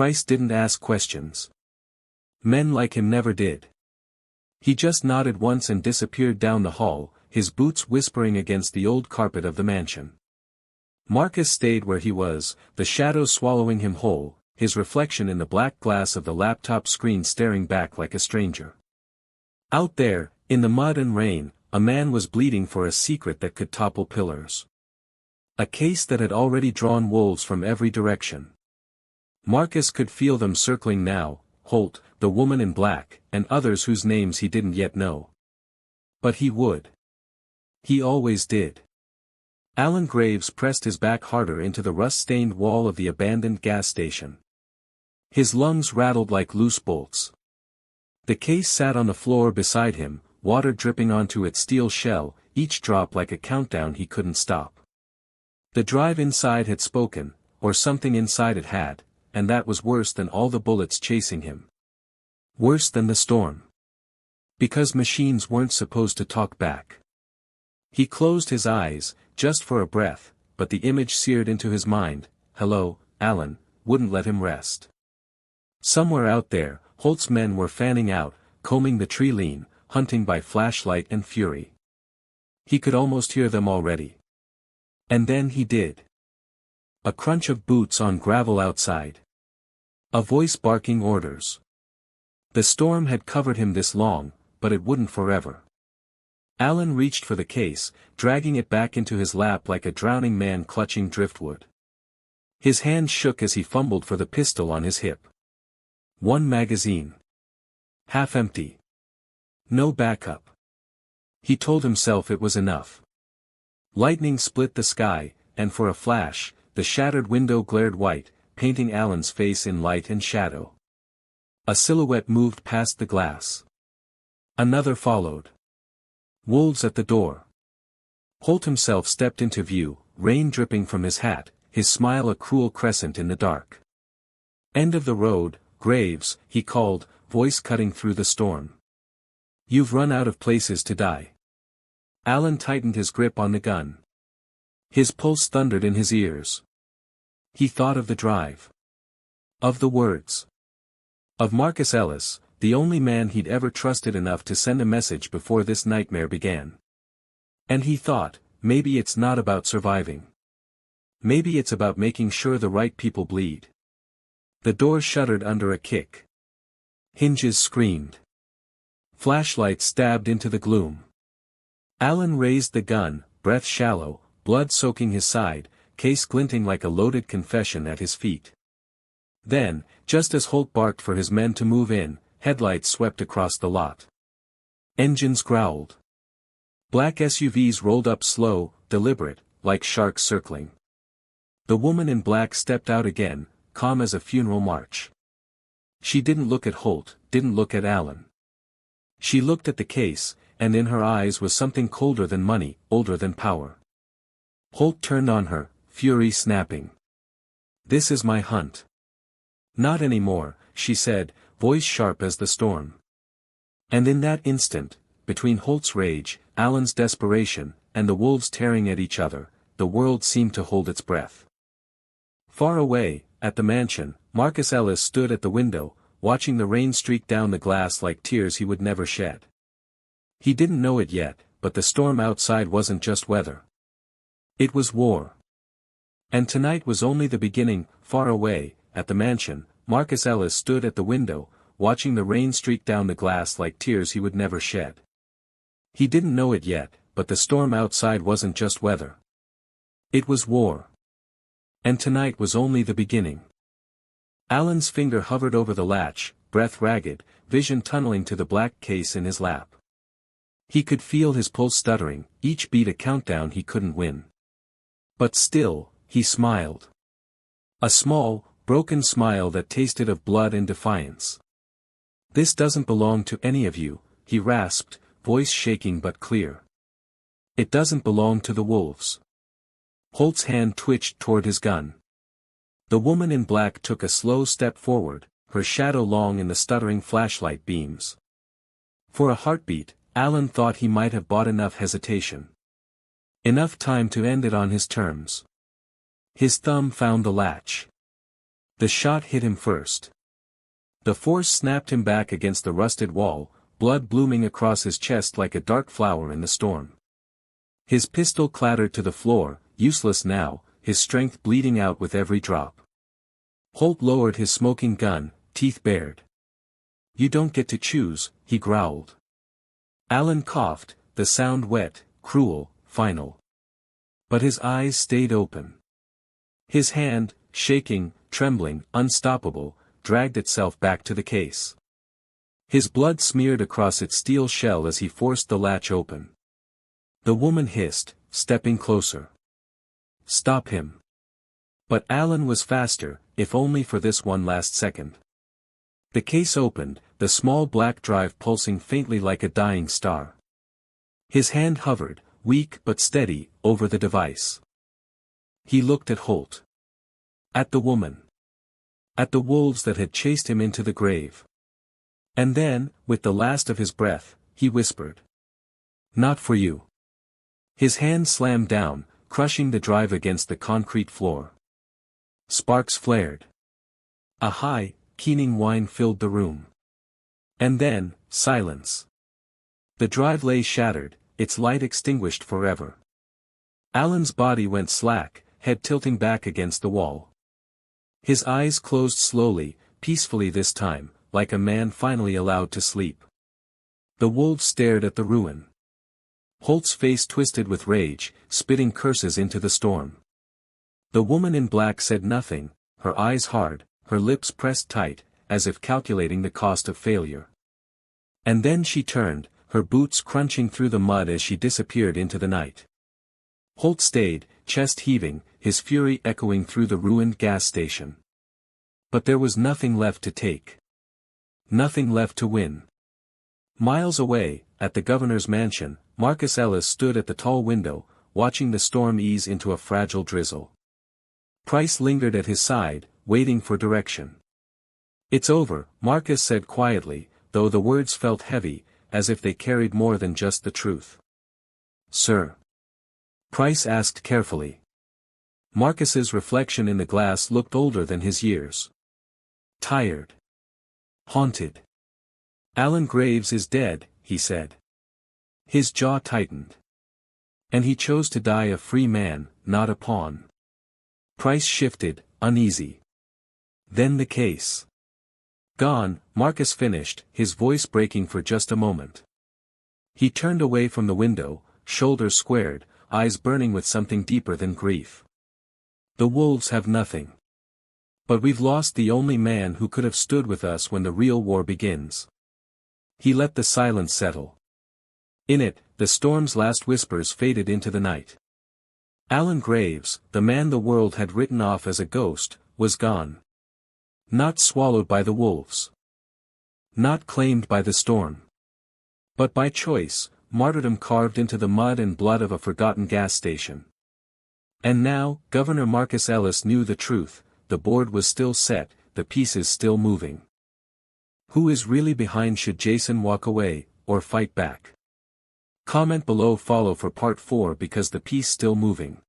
Christ didn't ask questions. Men like him never did. He just nodded once and disappeared down the hall, his boots whispering against the old carpet of the mansion. Marcus stayed where he was, the shadows swallowing him whole, his reflection in the black glass of the laptop screen staring back like a stranger. Out there, in the mud and rain, a man was bleeding for a secret that could topple pillars. A case that had already drawn wolves from every direction. Marcus could feel them circling now, Holt, the woman in black, and others whose names he didn't yet know. But he would. He always did. Alan Graves pressed his back harder into the rust-stained wall of the abandoned gas station. His lungs rattled like loose bolts. The case sat on the floor beside him, water dripping onto its steel shell, each drop like a countdown he couldn't stop. The drive inside had spoken, or something inside it had, and that was worse than all the bullets chasing him. Worse than the storm. Because machines weren't supposed to talk back. He closed his eyes, just for a breath, but the image seared into his mind, hello, Alan, wouldn't let him rest. Somewhere out there, Holt's men were fanning out, combing the tree lean, hunting by flashlight and fury. He could almost hear them already. And then he did. A crunch of boots on gravel outside. A voice barking orders. The storm had covered him this long, but it wouldn't forever. Alan reached for the case, dragging it back into his lap like a drowning man clutching driftwood. His hand shook as he fumbled for the pistol on his hip. One magazine. Half empty. No backup. He told himself it was enough. Lightning split the sky, and for a flash, the shattered window glared white, painting Alan's face in light and shadow. A silhouette moved past the glass. Another followed. Wolves at the door. Holt himself stepped into view, rain dripping from his hat, his smile a cruel crescent in the dark. End of the road, Graves, he called, voice cutting through the storm. You've run out of places to die. Alan tightened his grip on the gun. His pulse thundered in his ears. He thought of the drive. Of the words. Of Marcus Ellis, the only man he'd ever trusted enough to send a message before this nightmare began. And he thought, maybe it's not about surviving. Maybe it's about making sure the right people bleed. The door shuddered under a kick. Hinges screamed. Flashlights stabbed into the gloom. Alan raised the gun, breath shallow, blood soaking his side, case glinting like a loaded confession at his feet. Then, just as Holt barked for his men to move in, headlights swept across the lot. Engines growled. Black SUVs rolled up slow, deliberate, like sharks circling. The woman in black stepped out again, calm as a funeral march. She didn't look at Holt, didn't look at Alan. She looked at the case, and in her eyes was something colder than money, older than power. Holt turned on her, fury snapping. This is my hunt. Not anymore, she said, voice sharp as the storm. And in that instant, between Holt's rage, Alan's desperation, and the wolves tearing at each other, the world seemed to hold its breath. Far away, at the mansion, Marcus Ellis stood at the window, watching the rain streak down the glass like tears he would never shed. He didn't know it yet, but the storm outside wasn't just weather. It was war. And tonight was only the beginning. Far away, at the mansion, Marcus Ellis stood at the window, watching the rain streak down the glass like tears he would never shed. He didn't know it yet, but the storm outside wasn't just weather. It was war. And tonight was only the beginning. Alan's finger hovered over the latch, breath ragged, vision tunneling to the black case in his lap. He could feel his pulse stuttering, each beat a countdown he couldn't win. But still, he smiled. A small, broken smile that tasted of blood and defiance. This doesn't belong to any of you, he rasped, voice shaking but clear. It doesn't belong to the wolves. Holt's hand twitched toward his gun. The woman in black took a slow step forward, her shadow long in the stuttering flashlight beams. For a heartbeat, Alan thought he might have bought enough hesitation. Enough time to end it on his terms. His thumb found the latch. The shot hit him first. The force snapped him back against the rusted wall, blood blooming across his chest like a dark flower in the storm. His pistol clattered to the floor, useless now, his strength bleeding out with every drop. Holt lowered his smoking gun, teeth bared. "You don't get to choose," he growled. Allen coughed, the sound wet, cruel, final. But his eyes stayed open. His hand, shaking, trembling, unstoppable, dragged itself back to the case. His blood smeared across its steel shell as he forced the latch open. The woman hissed, stepping closer. "Stop him." But Allen was faster, if only for this one last second. The case opened, the small black drive pulsing faintly like a dying star. His hand hovered, weak but steady, over the device. He looked at Holt. At the woman. At the wolves that had chased him into the grave. And then, with the last of his breath, he whispered. "Not for you." His hand slammed down, crushing the drive against the concrete floor. Sparks flared. A high, keening whine filled the room. And then, silence. The drive lay shattered, its light extinguished forever. Allen's body went slack, head tilting back against the wall. His eyes closed slowly, peacefully this time, like a man finally allowed to sleep. The wolves stared at the ruin. Holt's face twisted with rage, spitting curses into the storm. The woman in black said nothing, her eyes hard, her lips pressed tight, as if calculating the cost of failure. And then she turned, her boots crunching through the mud as she disappeared into the night. Holt stayed, chest heaving, his fury echoing through the ruined gas station. But there was nothing left to take. Nothing left to win. Miles away, at the governor's mansion, Marcus Ellis stood at the tall window, watching the storm ease into a fragile drizzle. Price lingered at his side, waiting for direction. "It's over," Marcus said quietly, though the words felt heavy, as if they carried more than just the truth. "Sir?" Price asked carefully. Marcus's reflection in the glass looked older than his years. "Tired. Haunted. Allen Graves is dead," he said. His jaw tightened. "And he chose to die a free man, not a pawn." Price shifted, uneasy. "Then the case." "Gone," Marcus finished, his voice breaking for just a moment. He turned away from the window, shoulders squared, eyes burning with something deeper than grief. "The wolves have nothing. But we've lost the only man who could have stood with us when the real war begins." He let the silence settle. In it, the storm's last whispers faded into the night. Allen Graves, the man the world had written off as a ghost, was gone. Not swallowed by the wolves. Not claimed by the storm. But by choice, martyrdom carved into the mud and blood of a forgotten gas station. And now, Governor Marcus Ellis knew the truth, the board was still set, the pieces still moving. Who is really behind? Should Jason walk away, or fight back? Comment below, follow for part 4 because the piece still moving.